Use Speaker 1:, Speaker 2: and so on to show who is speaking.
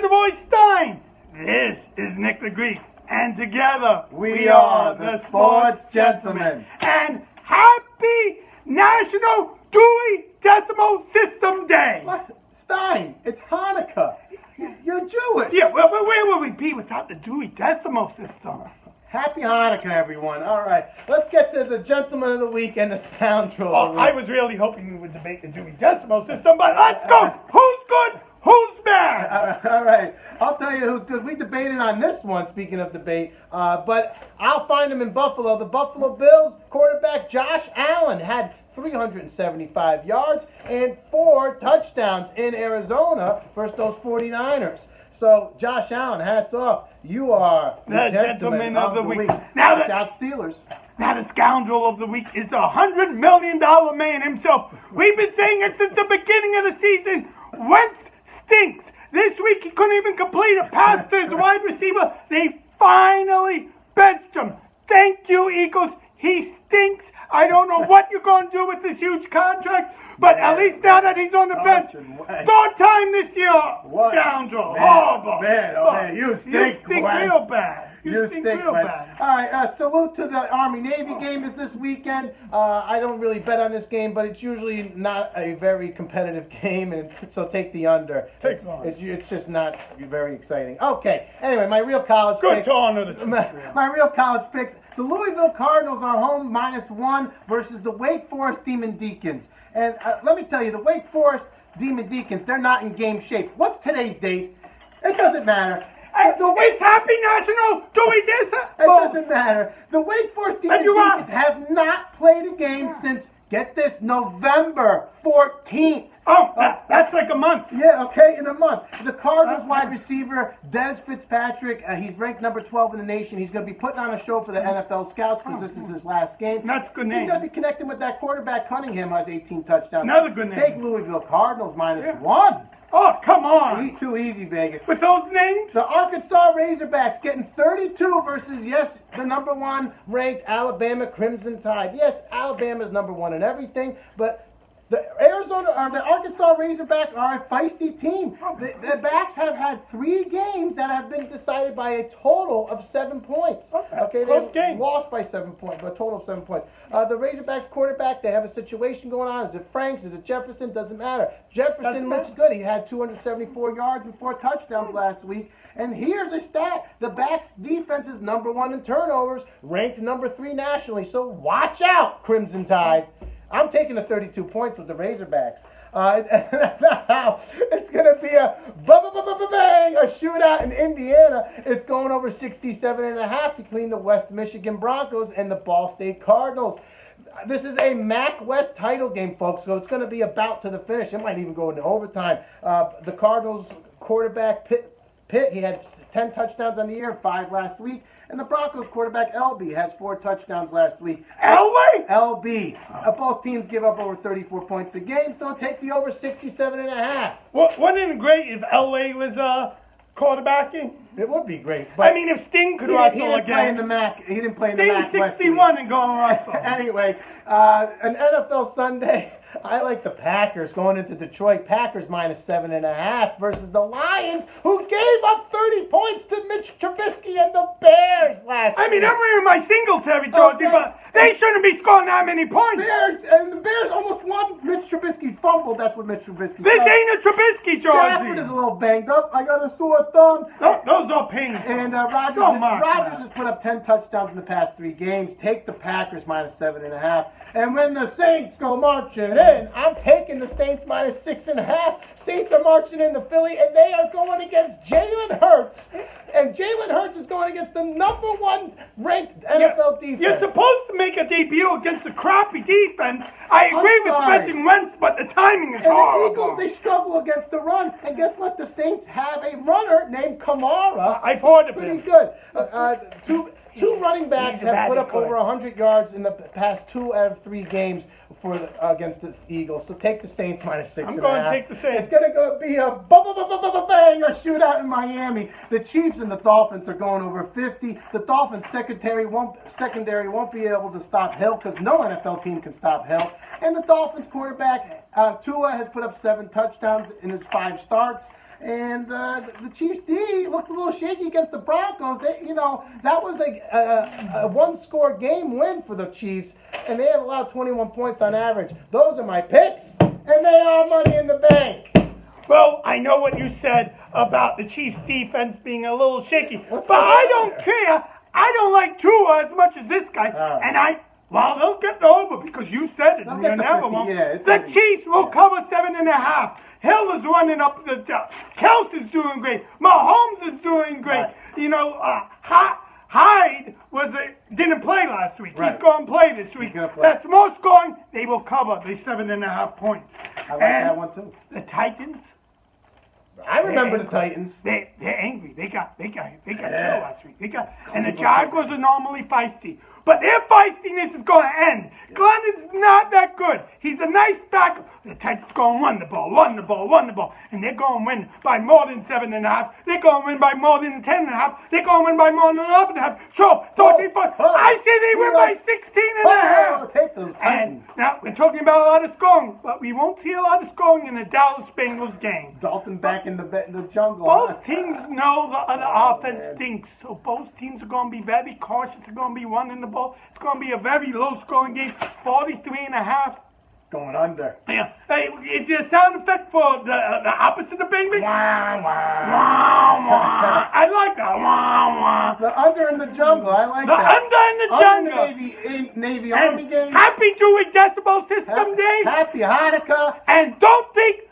Speaker 1: the voice Stein. This is Nick the Greek, and together
Speaker 2: we are the Sports Gentlemen.
Speaker 1: And happy National Dewey Decimal System Day.
Speaker 2: What? Stein, it's Hanukkah. You're Jewish.
Speaker 1: Yeah, well, where would we be without the Dewey Decimal System?
Speaker 2: Happy Hanukkah, everyone. All right, let's get to the Gentleman of the Week and the Scoundrel of the Week.
Speaker 1: I was really hoping we would debate the Dewey Decimal System, but let's go. Who's good? Who's bad?
Speaker 2: All right, I'll tell you who's good. We debated on this one, speaking of debate, but I'll find him in Buffalo. The Buffalo Bills quarterback Josh Allen had 375 yards and 4 touchdowns in Arizona versus those 49ers. So, Josh Allen, hats off. You are
Speaker 1: the Gentleman of the Week.
Speaker 2: Now, Steelers.
Speaker 1: Now, the Scoundrel of the Week is the $100 million man himself. We've been saying it since the beginning of the season. Wentz stinks. This week, he couldn't even complete a pass to his wide receiver. They finally benched him. Thank you, Eagles. He stinks. I don't know what you're going to do with this huge contract, but at least now that he's on the bench, third time this year, Scoundrel. Horrible.
Speaker 2: Man, you stink
Speaker 1: real bad. You stink real bad.
Speaker 2: All right, salute to the Army-Navy game is this weekend. I don't really bet on this game, but it's usually not a very competitive game, and so take the under. It's just not very exciting. Okay, anyway, my real college picks.
Speaker 1: Good to honor the
Speaker 2: my real college picks. The Louisville Cardinals are home -1 versus the Wake Forest Demon Deacons. And let me tell you, the Wake Forest Demon Deacons, they're not in game shape. What's today's date? It doesn't matter.
Speaker 1: It's Happy National Dewey Decimal.
Speaker 2: It doesn't matter. The Wake Forest Demon Deacons have not played a game since, get this, November 14th.
Speaker 1: Oh, that's like a month.
Speaker 2: Yeah, okay, in a month. The Cardinals wide receiver, Des Fitzpatrick, he's ranked number 12 in the nation. He's going to be putting on a show for the NFL scouts because this is his last game.
Speaker 1: That's a good name.
Speaker 2: He's going to be connecting with that quarterback, Cunningham, who has 18 touchdowns.
Speaker 1: Another good name.
Speaker 2: Take Louisville Cardinals -1.
Speaker 1: Oh, come on.
Speaker 2: He's too easy, Vegas.
Speaker 1: With those names?
Speaker 2: The Arkansas Razorbacks getting 32 versus, yes, the number 1 ranked Alabama Crimson Tide. Yes, Alabama's number 1 in everything, but the Arkansas Razorbacks are a feisty team. The Backs have had 3 games that have been decided by a total of 7 points. Okay, they lost by 7 points, but a total of 7 points. The Razorbacks quarterback, they have a situation going on. Is it Franks? Is it Jefferson? Doesn't matter. Jefferson looks good. He had 274 yards and 4 touchdowns last week. And here's a stat. The Backs defense is number 1 in turnovers, ranked number 3 nationally. So watch out, Crimson Tide. I'm taking the 32 points with the Razorbacks. It's going to be a bang, a shootout in Indiana. It's going over 67.5 between the West Michigan Broncos and the Ball State Cardinals. This is a MAC West title game, folks, so it's going to be about to the finish. It might even go into overtime. The Cardinals quarterback, Pitt, he had 10 touchdowns on the year, 5 last week. And the Broncos quarterback, LB, has 4 touchdowns last week. LB. Both teams give up over 34 points a game, so take the over 67.5.
Speaker 1: Wouldn't it be great if LA was quarterbacking?
Speaker 2: It would be great.
Speaker 1: But I mean, if Sting could wrestle again.
Speaker 2: He didn't play in the MAC.
Speaker 1: Sting 61 and go and wrestle.
Speaker 2: Anyway, an NFL Sunday. I like the Packers going into Detroit. Packers -7.5 versus the Lions, who gave up 30 points to Mitch Trubisky and the Bears last
Speaker 1: I mean,
Speaker 2: week.
Speaker 1: I'm in my Singletary, Georgie, but they shouldn't be scoring that many points.
Speaker 2: The Bears almost won. Mitch Trubisky fumbled. That's what Mitch Trubisky
Speaker 1: This ain't a Trubisky, Georgie.
Speaker 2: Stafford is a little banged up. I got a sore thumb.
Speaker 1: Those are painful.
Speaker 2: And Rodgers has put up 10 touchdowns in the past 3 games. Take the Packers -7.5. And when the Saints go marching in, I'm taking the Saints -6.5. Saints are marching into Philly, and they are going against Jalen Hurts. And Jalen Hurts is going against the number 1 ranked NFL defense.
Speaker 1: You're supposed to make a debut against a crappy defense. I agree with benching Wentz, but the timing is horrible.
Speaker 2: And the Eagles, they struggle against the run. And guess what? The Saints have a runner named Kamara.
Speaker 1: I've heard of him.
Speaker 2: Pretty good. Two running backs have put up over 100 yards in the past 2 out of 3 games against the Eagles. So take the Saints -6.5.
Speaker 1: I'm going to take the Saints.
Speaker 2: It's going to be a bang, a shootout in Miami. The Chiefs and the Dolphins are going over 50. The Dolphins secondary won't be able to stop Hill because no NFL team can stop Hill. And the Dolphins quarterback, Tua, has put up 7 touchdowns in his 5 starts. And the Chiefs D looked a little shaky against the Broncos. That was a one-score game win for the Chiefs, and they have allowed 21 points on average. Those are my picks, and they are money in the bank.
Speaker 1: Well, I know what you said about the Chiefs' defense being a little shaky, but I don't care. I don't like Tua as much as this guy, and well, they'll get over because you said it, and you never won't. The Chiefs will cover 7.5. Hill is running up the top. Kelsey's doing great. Mahomes is doing great. Hyde didn't play last week. He's going to play this week. That's more scoring. They will cover the 7.5 points.
Speaker 2: I like that one too.
Speaker 1: The Titans.
Speaker 2: I remember the Titans.
Speaker 1: They're angry. They got killed last week. And the Jaguars are normally feisty. But their feistiness is going to end. Glenn is not that good. He's a nice tackle. The Titans going to run the ball. And they're going to win by more than 7.5. They're going to win by more than 10.5. They're going to win by more than 11.5. So, I say they win by 16.5.
Speaker 2: Take those Titans.
Speaker 1: And now, we're talking about a lot of scoring, but we won't see a lot of scoring in the Dallas Bengals game.
Speaker 2: Dalton back in the jungle.
Speaker 1: Both teams know the other offense stinks, so both teams are going to be very cautious. They're going to be running the ball. It's going to be a very low-scoring game, 43.5.
Speaker 2: Going under.
Speaker 1: Yeah. Hey, is there a sound effect for the opposite of Bing Bing?
Speaker 2: Wah, wah.
Speaker 1: Wah, wah. I like that. Wah, wah.
Speaker 2: The under in the jungle. I like
Speaker 1: the
Speaker 2: that.
Speaker 1: The under in the jungle.
Speaker 2: Navy Army game.
Speaker 1: Happy 2-week decibel system day.
Speaker 2: Happy Hanukkah.
Speaker 1: And don't think